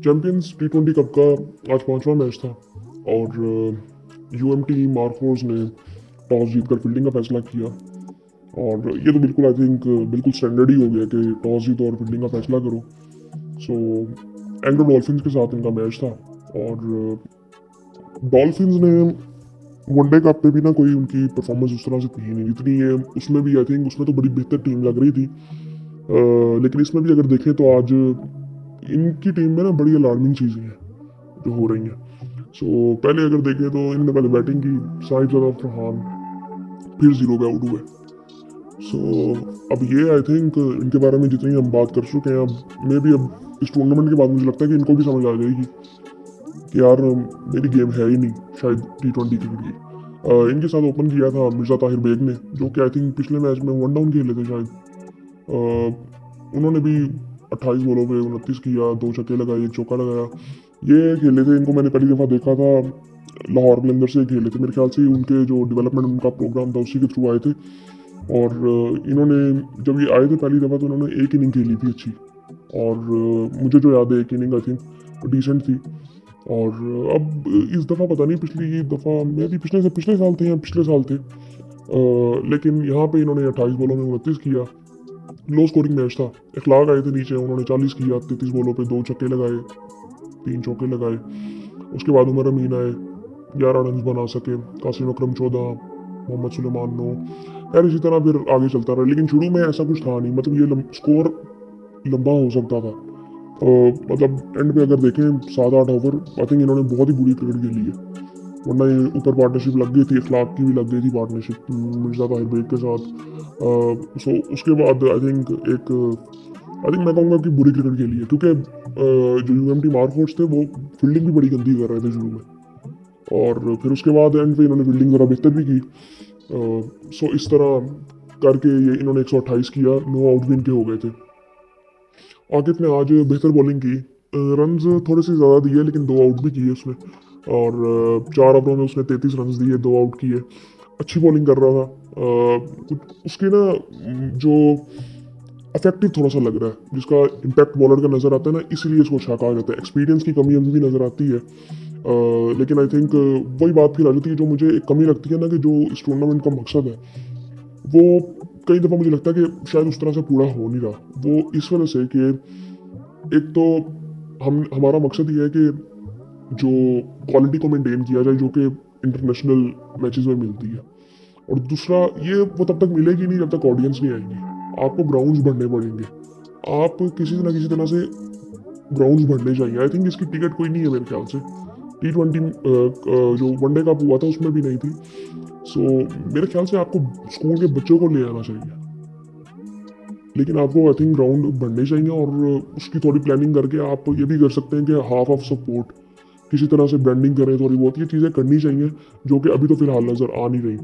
Champions टी20 cup का आज पांचवा मैच था और यूएमटी मार्कोस ने टॉस जीतकर फील्डिंग का फैसला किया। और ये तो बिल्कुल आई थिंक बिल्कुल स्टैंडर्ड ही हो गया कि टॉस जीतो और फील्डिंग का फैसला करो। सो एंग्लो डॉल्फिन्स के साथ इनका मैच था और डॉल्फिन्स ने वनडे कप पे भी ना कोई उनकी परफॉर्मेंस उस तरह से थी नहीं जितनी ये उसमें भी आई थिंक उसमें तो बड़ी बेहतर टीम लग रही थी। लेकिन इसमें भी अगर देखें तो आज इनकी टीम में ना बड़ी अलार्मिंग चीज़ें हैं जो हो रही हैं। सो पहले अगर देखें तो इनने पहले बैटिंग की, साइड ज़्यादा फरहान फिर 0 पे आउट हुए। सो अब ये आई थिंक इनके बारे में जितनी हम बात कर चुके हैं, अब मे भी अब इस टूर्नामेंट के बाद मुझे लगता है कि इनको भी समझ आ जाएगी कि यार मेरी गेम है ही नहीं शायद टी20 क्रिकेट की। इनके साथ ओपन किया था मिर्ज़ा ताहिर बेग ने, जो कि आई थिंक पिछले मैच में 1 डाउन खेले थे शायद। उन्होंने भी 28 बॉलों पे 29 किया, 2 छक्के लगाए, 1 चौका लगाया। ये खेले थे, इनको मैंने पहली दफ़ा देखा था लाहौर के अंदर से खेले थे, मेरे ख्याल से उनके जो डेवलपमेंट उनका प्रोग्राम था उसी के थ्रू आए थे। और इन्होंने जब ये आए थे पहली दफ़ा तो इन्होंने एक इनिंग खेली थी अच्छी, और मुझे जो याद है एक इनिंग आई थिंक डिसेंट थी। और अब इस दफ़ा पता नहीं, पिछली दफ़ा मे भी पिछले साल थे या पिछले साल थे, लेकिन यहाँ पे इन्होंने 28 बॉलों में 29 किया। लो स्कोरिंग मैच था, इखलाक आए थे नीचे, उन्होंने 40 किया, 33 बॉलों पे 2 छक्के लगाए, 3 चौके लगाए। उसके बाद उमर अमीन आए, 11 रन बना सके, कासिम अकरम 14, मोहम्मद सुलेमान 9। यार इसी तरह फिर आगे चलता रहा, लेकिन शुरू में ऐसा कुछ था नहीं, मतलब ये स्कोर लंबा हो सकता था। मतलब एंड पे अगर देखें 7-8 ओवर आई थिंक इन्होंने बहुत ही बुरी क्रिकेट खेली है, वरना ये ऊपर पार्टनरशिप लग गई थी, इखलाक की भी लग गई थी पार्टनरशिप मिर्ज़ा ताहिर बेग के साथ। सो उसके बाद आई थिंक मैं कहूँगा कि बुरी क्रिकेट खेली है, क्योंकि जो यूएमटी मार्कोस थे वो फील्डिंग भी बड़ी गंदी कर रहे थे शुरू में, और फिर उसके बाद एंड पे इन्होंने फील्डिंग ज़रा बेहतर भी की। सो इस तरह करके ये इन्होंने 128 किया, 9 आउट भी इनके हो गए थे। आकिब ने आज बेहतर बॉलिंग की, रन्स थोड़े से ज़्यादा दिए लेकिन 2 आउट भी किए उसने, और 4 ओवरों में उसने 33 रन दिए, 2 आउट किए। अच्छी बॉलिंग कर रहा था। उसकी ना जो इफेक्टिव थोड़ा सा लग रहा है, जिसका इम्पैक्ट बॉलर का नज़र आता है ना, इसलिए इसको अच्छा कहा जाता है। एक्सपीरियंस की कमी अभी भी नज़र आती है, लेकिन आई थिंक वही बात फिर आ जाती है जो मुझे एक कमी लगती है ना, कि जो इस टूर्नामेंट का मकसद है वो कई दफ़ा मुझे लगता है कि शायद उस तरह से पूरा हो नहीं रहा। वो इस वजह से कि एक तो हमारा मकसद ये है कि जो क्वालिटी को मेंटेन किया जाए जो कि इंटरनेशनल मैचेस में मिलती है, और दूसरा ये वो तब तक मिलेगी नहीं जब तक ऑडियंस नहीं आएगी। आपको ग्राउंड्स भरने पड़ेंगे, आप किसी ना किसी तरह से ग्राउंड्स भरने चाहिए। आई थिंक इसकी टिकट कोई नहीं है मेरे ख्याल से, टी20 जो वनडे कप हुआ था उसमें भी नहीं थी। सो मेरे ख्याल से आपको स्कूल के बच्चों को ले आना चाहिए, लेकिन आपको आई थिंक ग्राउंड बनने चाहिए, और उसकी थोड़ी प्लानिंग करके आप ये भी कर सकते हैं कि हाफ ऑफ सपोर्ट किसी तरह से ब्रांडिंग करें, थोड़ी बहुत ये चीज़ें करनी चाहिए जो कि अभी तो फिलहाल नज़र आ नहीं रही।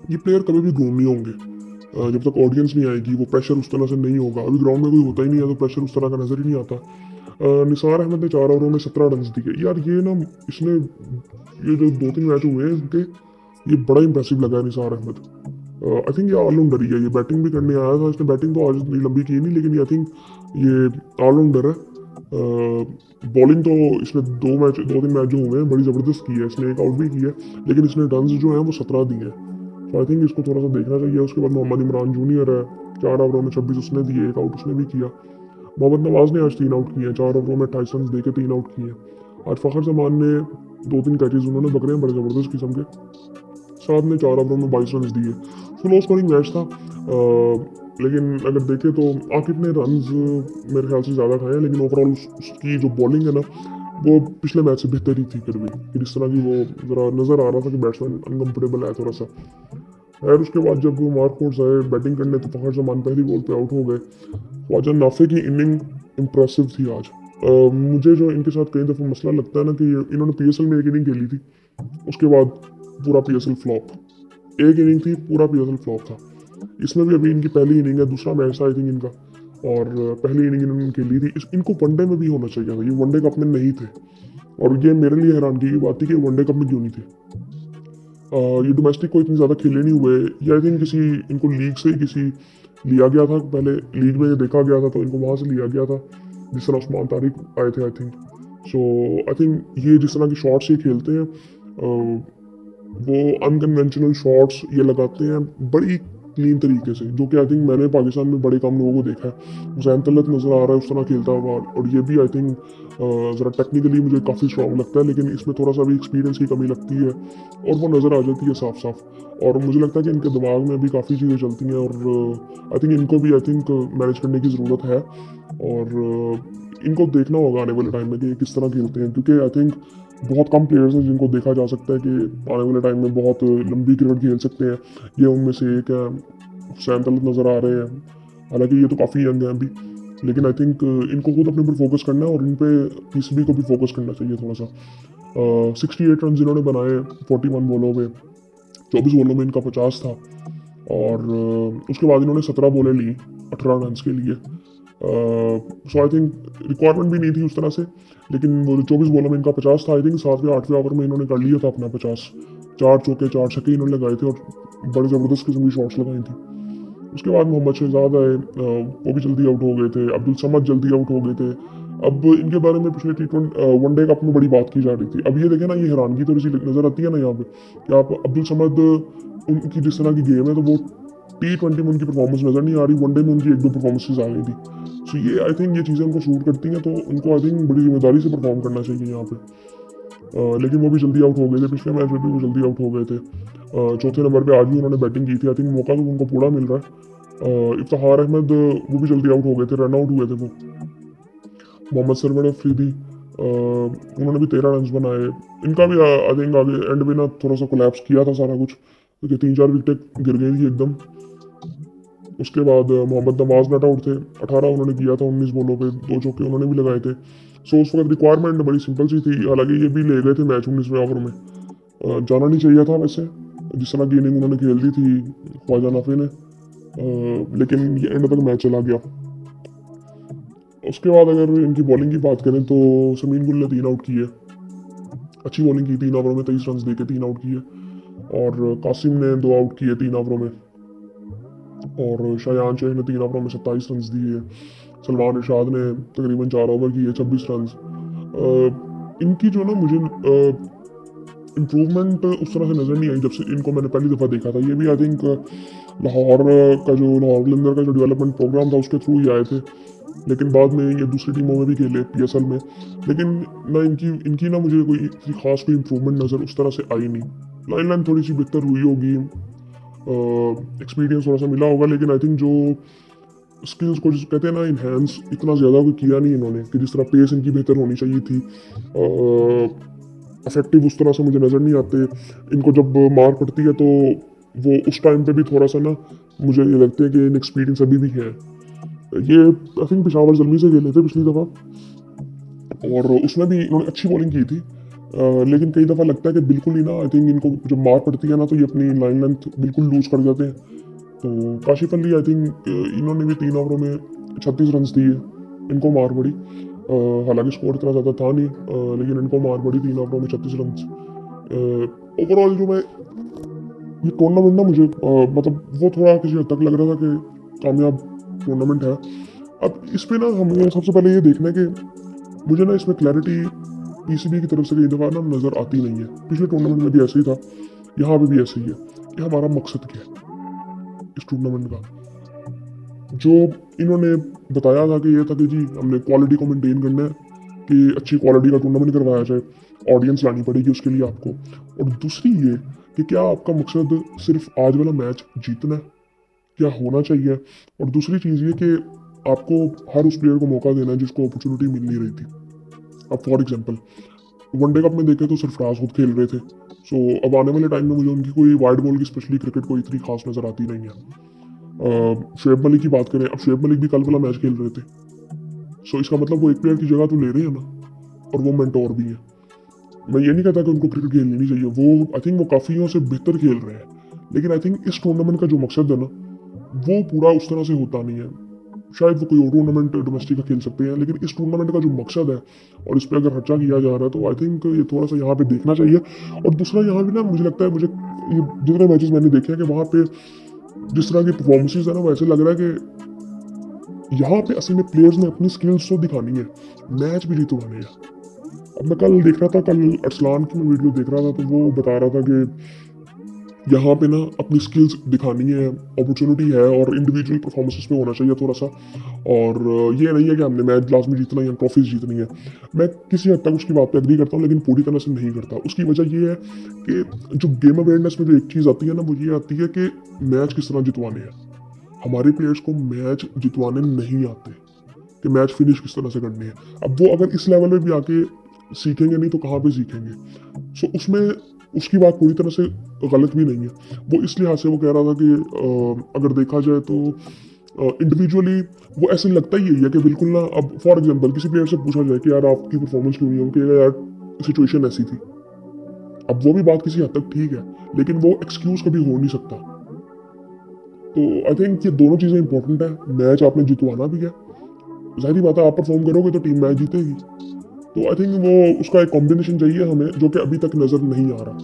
ये प्लेयर कभी भी ग्रूम नहीं होंगे जब तक ऑडियंस नहीं आएगी, वो प्रेशर उस तरह से नहीं होगा। अभी ग्राउंड में कोई होता ही नहीं है तो प्रेशर उस तरह का नज़र ही नहीं आता। निसार अहमद ने 4 ओवरों में 17 रन दिए। यार ये ना इसने ये जो 2-3 मैच हुए हैं इनके, ये बड़ा इंप्रेसिव लगा है निसार अहमद। आई थिंक ये ऑलराउंडर ही है, ये बैटिंग भी करने आया था, इसने बैटिंग तो आज इतनी लंबी की नहीं, लेकिन आई थिंक ये ऑलराउंडर है। बॉलिंग तो इसने 2-3 मैच जो हुए हैं बड़ी ज़बरदस्त की है, इसने 1 आउट भी किया है, लेकिन इसने रन जो हैं वो 17 दिए हैं। तो आई थिंक इसको थोड़ा सा देखना चाहिए। उसके बाद मोहम्मद इमरान जूनियर है, 4 ओवरों में 26 उसने दिए, 1 आउट उसने भी किया। मोहम्मद नवाज ने आज 3 आउट किए हैं, 4 ओवरों में 28 रन दे के 3 आउट किए। आज फ़खर जमान ने 2-3 कैचेज उन्होंने पकड़े हैं बड़े ज़बरदस्त किस्म के, साथ ने 4 ओवरों में 22 रन दिए। लो स्कोरिंग मैच था, लेकिन अगर देखें तो आकिब ने रन्स मेरे ख्याल से ज़्यादा खाए हैं, लेकिन ओवरऑल उसकी जो बॉलिंग है ना वो पिछले मैच से बेहतर ही थी। फिर इस तरह की वो ज़रा नज़र आ रहा था कि बैट्समैन अनकम्फर्टेबल है थोड़ा सा। खैर उसके बाद जब मार्कोस आए बैटिंग करने तो फ़खर जमान पहली बॉल पे आउट हो गए। ख्वाजा नाफे की इनिंग इम्प्रेसिव थी आज। मुझे जो इनके साथ कई दफ़ा मसला लगता है ना कि इन्होंने पीएसएल में एक इनिंग खेली थी, उसके बाद पूरा पीएसएल फ्लॉप। एक इनिंग थी, पूरा पीएसएल फ्लॉप था। इसमें भी अभी इनकी पहली इनिंग है, दूसरा मैच था आई थिंक इनका, और पहली इनिंग इन्होंने खेली थी। इनको वनडे में भी होना चाहिए था, ये वनडे कप में नहीं थे, और ये मेरे लिए हैरानगी की बात थी कि वनडे कप में क्यों नहीं थे। ये डोमेस्टिक को इतनी ज़्यादा खेले नहीं हुए, या आई थिंक किसी इनको लीग से ही किसी लिया गया था, पहले लीग में देखा गया था तो इनको वहाँ से लिया गया था, जिस तरह उस्मान तारिक आए थे I think. So I think ये जिस तरह की शॉट्स ये खेलते हैं, वो अनकन्वेंशनल शॉट्स ये लगाते हैं बड़ी क्लीन तरीके से, जो कि आई थिंक मैंने पाकिस्तान में बड़े कम लोगों को देखा है। हुसैन तलत नज़र आ रहा है उस तरह खेलता हुआ, और ये भी आई थिंक ज़रा टेक्निकली मुझे काफ़ी स्ट्रॉन्ग लगता है, लेकिन इसमें थोड़ा सा भी एक्सपीरियंस की कमी लगती है और वो नज़र आ जाती है साफ साफ। और मुझे लगता है कि इनके दिमाग में भी काफ़ी चीज़ें चलती हैं, और आई थिंक इनको भी आई थिंक मैनेज करने की ज़रूरत है, और इनको देखना होगा आने वाले टाइम में कि ये किस तरह खेलते हैं, क्योंकि आई थिंक बहुत कम प्लेयर्स हैं जिनको देखा जा सकता है कि आने वाले टाइम में बहुत लंबी क्रिकेट खेल सकते हैं। ये उनमें से एक है। हुसैन तलत नज़र आ रहे हैं, हालांकि ये तो काफ़ी यंग हैं अभी, लेकिन आई थिंक इनको खुद अपने ऊपर फोकस करना है, और इन पे पीसीबी को भी फोकस करना चाहिए थोड़ा सा। 68 रन इन्होंने बनाए 41 बॉलों में, 24 बॉलों में इनका 50 था, और उसके बाद इन्होंने 17 बॉलें ली 18 रन के लिए। सो आई थिंक रिक्वायरमेंट भी नहीं थी उस तरह से, लेकिन वो 24 बॉलों में इनका 50 था। आई थिंक 7वें 8वें ओवर में इन्होंने कर लिया था अपना 50। 4 चौके 4 छक्के इन्होंने लगाए थे, और बड़े ज़बरदस्त किस्म की शॉट्स लगाई थी। उसके बाद मोहम्मद शहजाद आए, वो भी जल्दी आउट हो गए थे। अब्दुल समद जल्दी आउट हो गए थे। अब इनके बारे में पिछले वनडे कप में बड़ी बात की जा रही थी। अब ये देखें ना, ये हैरानगी थोड़ी सी नज़र आती है ना यहाँ पे, कि आप अब्दुल समद, उनकी जिस तरह की गेम है, तो वो T20 में उनकी परफॉर्मेंस नज़र नहीं आ रही, वनडे में उनकी 1-2 परफॉर्मेंसेज आ गई थी। सो ये आई थिंक ये चीज़ें उनको सूट करती हैं, तो उनको आई थिंक बड़ी जिम्मेदारी से परफॉर्म करना चाहिए यहाँ पे। लेकिन वो भी जल्दी आउट हो गए थे, पिछले मैच में भी वो जल्दी आउट हो गए थे। चौथे नंबर पे आज भी उन्होंने बैटिंग की थी। आई थिंक मौका तो उनको पूरा मिल रहा है। इफ्तिखार अहमद, वो भी जल्दी आउट हो गए थे, रन आउट हुए थे वो। मोहम्मद सरवर अफरीदी, उन्होंने भी 13 रन बनाए। इनका भी आई थिंक आगे एंड में ना थोड़ा सा कोलैप्स किया था सारा कुछ, क्योंकि 3-4 विकेटें गिर गई थी एकदम। उसके बाद मोहम्मद नवाज नॉट आउट थे, 18 उन्होंने किया था 19 बॉलों पे, 2 चौके उन्होंने भी लगाए थे। सो उस वक्त रिक्वायरमेंट बड़ी सिंपल सी थी, हालांकि ये भी ले गए थे मैच 19वें ओवर में। जाना नहीं चाहिए था वैसे, जिस तरह की इनिंग उन्होंने खेल दी थी ख्वाजा नाफे ने, लेकिन ये एंड तक मैच चला गया। उसके बाद अगर इनकी बॉलिंग की बात करें तो समीन गुल ने 3 आउट किए, अच्छी बॉलिंग की। 3 ओवरों में 23 रन दे के 3 आउट किए, और कासिम ने 2 आउट किए 3 ओवरों में, और शायान शेख ने 3 ओवरों में 27 रन दिए। सलमान इरशाद ने तकरीबन 4 ओवर किए 26 रन। इनकी जो ना मुझे इम्प्रूवमेंट उस तरह से नज़र नहीं आई जब से इनको मैंने पहली दफ़ा देखा था। ये भी आई थिंक लाहौर लाहौर कलंदर का जो डेवलपमेंट प्रोग्राम था उसके थ्रू ही आए थे, लेकिन बाद में ये दूसरी टीमों में भी खेले PSL में। लेकिन ना इनकी इनकी ना मुझे कोई इतनी खास कोई इम्प्रूवमेंट नज़र उस तरह से आई नहीं। लाइन थोड़ी सी बेहतर हुई होगी, एक्सपीरियंस थोड़ा सा मिला होगा, लेकिन आई थिंक जो स्किल्स को जिस कहते हैं ना इन्हेंस, इतना ज़्यादा कोई किया नहीं इन्होंने, कि जिस तरह पेस इनकी बेहतर होनी चाहिए थी। इफेक्टिव उस तरह से मुझे नज़र नहीं आते। इनको जब मार पड़ती है तो वो उस टाइम पे भी थोड़ा सा ना मुझे ये लगता है कि इन एक्सपीरियंस अभी भी है। ये आई थिंक पेशावर जल्मी से खेले थे पिछली दफ़ा, और उसमें भी इन्होंने अच्छी बॉलिंग की थी। लेकिन कई दफ़ा लगता है कि बिल्कुल ही ना, आई थिंक इनको जब मार पड़ती है ना तो ये अपनी लाइन लेंथ बिल्कुल लूज कर जाते हैं। तो काशिफ अली, आई थिंक इन्होंने भी 3 ओवरों में 36 रन दिए, इनको मार पड़ी। हालांकि स्कोर इतना ज़्यादा था नहीं, लेकिन इनको मार पड़ी 3 ओवरों में 36 रन। ओवरऑल जो मैं ये टूर्नामेंट ना मुझे मतलब वो थोड़ा किसी हद तक लग रहा था कि कामयाब टूर्नामेंट है। अब इस पे ना हमें सबसे पहले ये देखना है कि मुझे ना इसमें क्लैरिटी PCB की तरफ से कई दफ़ा ना नज़र आती नहीं है। पिछले टूर्नामेंट में भी ऐसे ही था, यहाँ पे भी ऐसे ही है कि हमारा मकसद क्या है इस टूर्नामेंट का। जो इन्होंने बताया था कि ये था कि जी हमने क्वालिटी को मेंटेन करना है, कि अच्छी क्वालिटी का टूर्नामेंट करवाया जाए, ऑडियंस लानी पड़ेगी उसके लिए आपको। और दूसरी ये कि क्या आपका मकसद सिर्फ आज वाला मैच जीतना है, क्या होना चाहिए। और दूसरी चीज़ ये कि आपको हर उस प्लेयर को मौका देना है जिसको अपॉर्चुनिटी मिल नहीं रही थी। अब फॉर एग्जांपल वनडे कप में देखें तो सरफराज खुद खेल रहे थे। सो अब आने वाले टाइम में मुझे उनकी कोई वाइड बॉल की स्पेशली क्रिकेट को इतनी खास नज़र आती नहीं है। शुएब मलिक की बात करें, अब शुएब मलिक भी कल वाला मैच खेल रहे थे। सो इसका मतलब वो एक प्लेयर की जगह तो ले रहे हैं ना, और वो मेंटोर भी है। मैं ये नहीं कहता कि उनको क्रिकेट खेलनी नहीं चाहिए, वो आई थिंक वो काफ़ियों से बेहतर खेल रहे हैं, लेकिन आई थिंक इस टूर्नामेंट का जो मकसद है ना वो पूरा उस तरह से होता नहीं है। शायद वो कोई और टूर्नामेंट डोमेस्टिक का खेल सकते हैं, लेकिन इस टूर्नामेंट का जो मकसद है और इस पर अगर खर्चा किया जा रहा है तो आई थिंक ये थोड़ा सा यहाँ पे देखना चाहिए। और दूसरा यहाँ भी ना मुझे लगता है, मुझे ये जितने मैचेस मैंने देखे हैं कि वहाँ पे जिस तरह की परफॉर्मेंसेज है ना, वैसे लग रहा है कि यहाँ पे असल में प्लेयर्स ने अपनी स्किल्स तो दिखानी है, मैच भी जीतवाने हैं। अब मैं कल देख रहा था, कल अरसलान की मैं वीडियो देख रहा था, तो वो बता रहा था कि यहाँ पे ना अपनी स्किल्स दिखानी है, अपॉर्चुनिटी है और इंडिविजुअल परफॉर्मेंसेस पे होना चाहिए थोड़ा सा। और ये नहीं है कि हमने मैच लास्ट में जीतना है या ट्रॉफीज जीतनी है। मैं किसी हद तक उसकी बात पे एग्री करता हूँ, लेकिन पूरी तरह से नहीं करता। उसकी वजह ये है कि जो गेम अवेयरनेस में जो एक चीज़ आती है ना, वो ये आती है कि मैच किस तरह जितवाने हैं। हमारे प्लेयर्स को मैच जितवाने नहीं आते कि मैच फिनिश किस तरह से करनी है। अब वो अगर इस लेवल में भी आके सीखेंगे नहीं तो कहाँ पे सीखेंगे। सो उसमें उसकी बात पूरी तरह से गलत भी नहीं है। वो इस लिहाज से वो कह रहा था कि अगर देखा जाए तो इंडिविजुअली वो ऐसे लगता ही यही है कि बिल्कुल ना। अब फॉर एग्जांपल किसी प्लेयर से पूछा जाए कि यार आपकी परफॉर्मेंस क्यों नहीं है, वो कहेगा यार सिचुएशन ऐसी थी। अब वो भी बात किसी हद तक ठीक है, लेकिन वो एक्सक्यूज कभी हो नहीं सकता। तो आई थिंक ये दोनों चीज़ें इंपॉर्टेंट है। मैच आपने जितवाना भी है, जाहिर बात है आप परफॉर्म करोगे तो टीम मैच जीतेगी। तो आई थिंक वो उसका एक कॉम्बिनेशन चाहिए हमें, जो कि अभी तक नज़र नहीं आ रहा।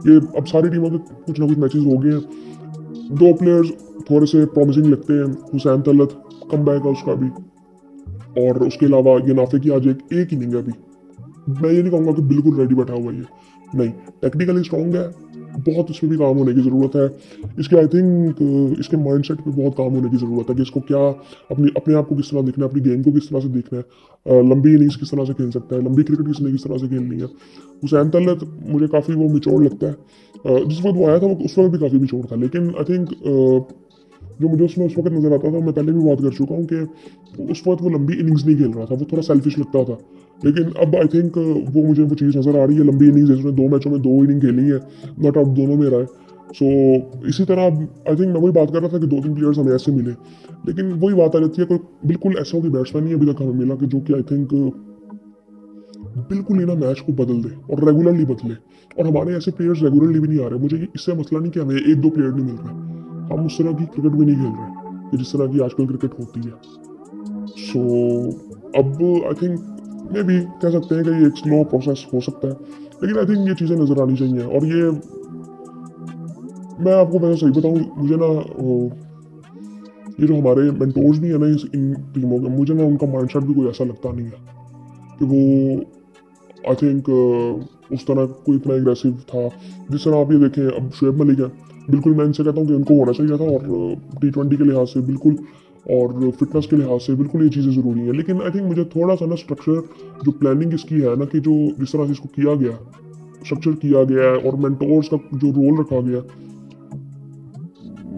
ये अब सारी टीमों के कुछ ना कुछ मैचेस हो गए हैं, दो प्लेयर्स थोड़े से प्रॉमिसिंग लगते हैं। हुसैन तलत कम बैक है उसका भी, और उसके अलावा ये नाफे की आज एक इनिंग है अभी। मैं ये नहीं कहूँगा कि बिल्कुल रेडी बैठा हुआ है ये, नहीं, टेक्निकली स्ट्रॉन्ग है, बहुत इसमें भी काम होने की ज़रूरत है। इसके आई थिंक इसके माइंडसेट पे बहुत काम होने की ज़रूरत है कि इसको क्या अपनी अपने आप को किस तरह देखना है, अपनी गेम को किस तरह से देखना है, लंबी इनिंग्स किस तरह से खेल सकता है, लंबी क्रिकेट किसने किस तरह से खेलनी है। हुसैन तलत मुझे काफ़ी वो मिचोड़ लगता है। जिस वक्त वो आया था वो उस वक्त भी काफ़ी मिचोड़ था, लेकिन आई थिंक जो मुझे उसमें उस वक्त नज़र आता था, मैं पहले भी बात कर चुका हूँ कि उस वक्त वो लंबी इनिंग्स नहीं खेल रहा था, वो थोड़ा सेल्फिश लगता था। लेकिन अब आई थिंक वो मुझे वो चीज़ नज़र आ रही है। लंबी इनिंग्स उसने 2 मैचों में 2 इनिंग खेली है, नॉट आउट दोनों में रहा है। सो इसी तरह आई थिंक मैं वही बात कर रहा था कि 2-3 प्लेयर्स हमें ऐसे मिले, लेकिन वही बात आ जाती है, कोई बिल्कुल ऐसा कोई बैट्समैन नहीं अभी तक हमें मिला कि जो कि आई थिंक बिल्कुल ही ना मैच को बदल दे और रेगुलरली बदले। और हमारे ऐसे प्लेयर्स रेगुलरली भी नहीं आ रहे। मुझे इससे मसला नहीं कि हमें 1-2 प्लेयर नहीं मिल रहे, हम उस तरह की क्रिकेट भी नहीं खेल रहे कि जिस तरह की आजकल क्रिकेट होती है। सो अब आई थिंक मे भी कह सकते हैं कि ये एक स्लो प्रोसेस हो सकता है, लेकिन आई थिंक ये चीज़ें नज़र आनी चाहिए। और ये मैं आपको वैसे सही बताऊँ, मुझे ना ये जो हमारे मेंटोर्स भी है ना इन टीमों के, मुझे ना उनका माइंडसेट भी कोई ऐसा लगता नहीं है कि वो आई थिंक उस तरह कोई इतना एग्रेसिव था। जिस तरह आप ये देखें, अब शुएब मलिक है, बिल्कुल मैं इनसे कहता हूँ कि उनको होना चाहिए था, और T20 के लिहाज से बिल्कुल, और फिटनेस के लिहाज से बिल्कुल ये चीज़ें ज़रूरी है। लेकिन आई थिंक मुझे थोड़ा सा ना स्ट्रक्चर, जो प्लानिंग इसकी है ना, कि जो जिस तरह से इसको किया गया, स्ट्रक्चर किया गया है और मेंटोर्स का जो रोल रखा गया,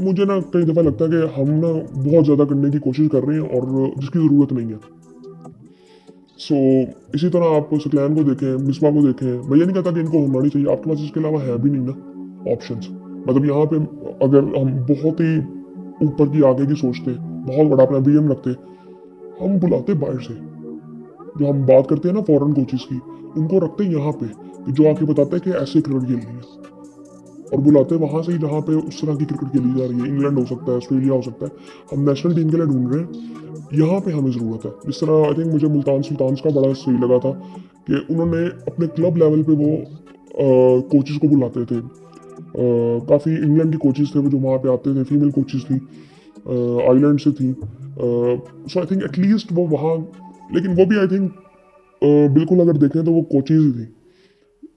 मुझे ना कई दफ़ा लगता है कि हम ना बहुत ज़्यादा करने की कोशिश कर रहे हैं और जिसकी ज़रूरत नहीं है। सो इसी तरह आप सकलैन को देखें, मिसबा को देखें, मैं ये नहीं कहता कि इनको होना नहीं चाहिए, आपके पास इसके अलावा है भी नहीं ना ऑप्शंस। मतलब यहाँ पे अगर हम बहुत ही ऊपर की आगे की सोचते, बहुत बड़ा अपना विजन रखते, हम बुलाते बाहर से। जो हम बात करते हैं ना फॉरेन कोचेस की, उनको रखते यहाँ पे कि जो आके बताते हैं कि ऐसे क्रिकेट खेलनी है, और बुलाते वहाँ से ही जहाँ पे उस तरह की क्रिकेट खेली जा रही है। इंग्लैंड हो सकता है, ऑस्ट्रेलिया हो सकता है, हम नेशनल टीम के लिए ढूंढ रहे हैं, यहाँ पे हमें ज़रूरत है। जिस तरह आई थिंक मुझे मुल्तान सुल्तान्स का बड़ा सही लगा था कि उन्होंने अपने क्लब लेवल पे वो कोचेस को बुलाते थे। काफ़ी इंग्लैंड की कोचेस थे वो जो वहाँ पे आते थे, फीमेल कोचेस थी, आयरलैंड से थी। सो आई थिंक एटलीस्ट वो वहाँ, लेकिन वो भी आई थिंक बिल्कुल अगर देखें तो वो कोचेज ही थी।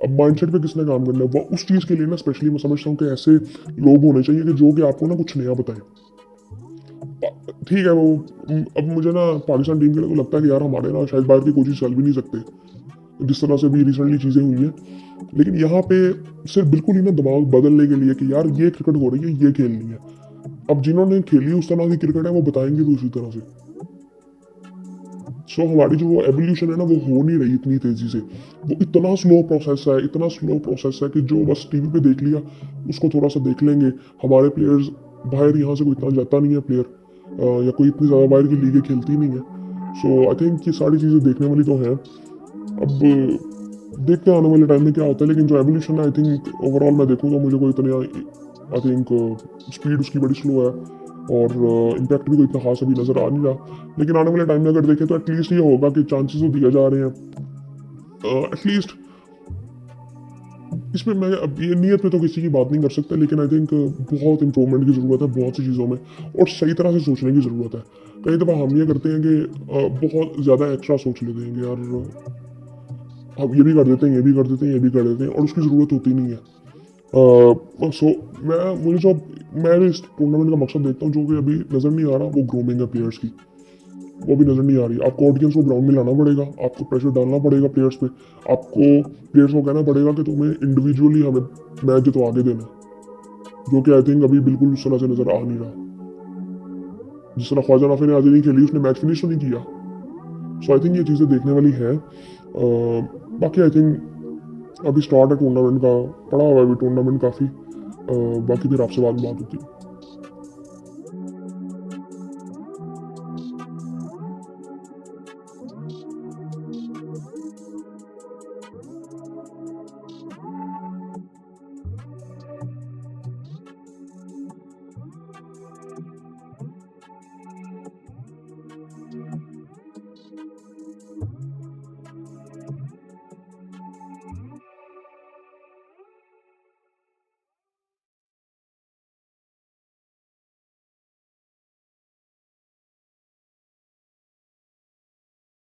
अब माइंडसेट पे किसने काम करना है, वो उस चीज़ के लिए ना स्पेशली मैं समझता हूँ कि ऐसे लोग होने चाहिए कि जो कि आपको ना कुछ नया बताएं। ठीक है वो अब मुझे ना पाकिस्तान टीम के लिए तो लगता है कि यार हमारे ना शायद बाहर की कोचिंग चल भी नहीं सकते, जिस तरह से भी रिसेंटली चीज़ें हुई हैं। लेकिन यहाँ पे सिर्फ बिल्कुल ही ना दिमाग बदलने के लिए कि यार ये क्रिकेट हो रही है, ये खेलनी है। अब जिन्होंने खेली उस तरह की क्रिकेट है वो बताएंगे भी उसी तरह से। सो हमारी जो वो एवोल्यूशन है ना, वो हो नहीं रही इतनी तेज़ी से। वो इतना स्लो प्रोसेस है, इतना स्लो प्रोसेस है कि जो बस टीवी पे देख लिया उसको थोड़ा सा देख लेंगे। हमारे प्लेयर्स बाहर यहाँ से कोई इतना जाता नहीं है प्लेयर, या कोई इतनी ज़्यादा बाहर की लीगें खेलती नहीं है। सो आई थिंक ये सारी चीज़ें देखने वाली तो हैं। अब देखते हैं आने वाले टाइम में क्या होता है, लेकिन जो एवोल्यूशन है आई थिंक ओवरऑल मैं देखूंगा, मुझे कोई इतना आई थिंक स्पीड उसकी बड़ी स्लो है, और इम्पैक्ट भी कोई इतना खास अभी नज़र आ नहीं रहा। लेकिन आने वाले टाइम में अगर देखें तो एटलीस्ट ये होगा कि चांसेस तो दिए जा रहे हैं एटलीस्ट। इसमें मैं अब ये नियत में तो किसी की बात नहीं कर सकता, लेकिन आई थिंक बहुत इंप्रूवमेंट की ज़रूरत है बहुत सी चीज़ों में, और सही तरह से सोचने की ज़रूरत है। कई दफ़ा हम ये करते हैं कि बहुत ज़्यादा एक्स्ट्रा सोच लेते हैं कि यार हम ये भी कर देते हैं, ये भी कर देते हैं, ये भी कर देते हैं, और उसकी ज़रूरत होती नहीं है। सो मैं भी इस टूर्नामेंट का मकसद देखता हूँ, जो कि अभी नज़र नहीं आ रहा, वो ग्रूमिंग है प्लेयर्स की, वो भी नज़र नहीं आ रही। आपको ऑडियंस को ग्राउंड में लाना पड़ेगा, आपको प्रेशर डालना पड़ेगा प्लेयर्स पे, आपको प्लेयर्स को कहना पड़ेगा कि तुम्हें इंडिविजुअली हमें मैच तो आगे देना है, जो कि आई थिंक अभी बिल्कुल उस तरह से नज़र आ नहीं रहा। जिस तरह ख्वाजा नाफे ने आज नहीं खेली, उसने मैच फिनिश तो नहीं किया। सो आई थिंक ये चीज़ें देखने वाली है। बाकी आई थिंक अभी स्टार्ट है टूर्नामेंट का, पड़ा हुआ है अभी टूर्नामेंट काफ़ी। बाकी फिर आपसे बात होती है।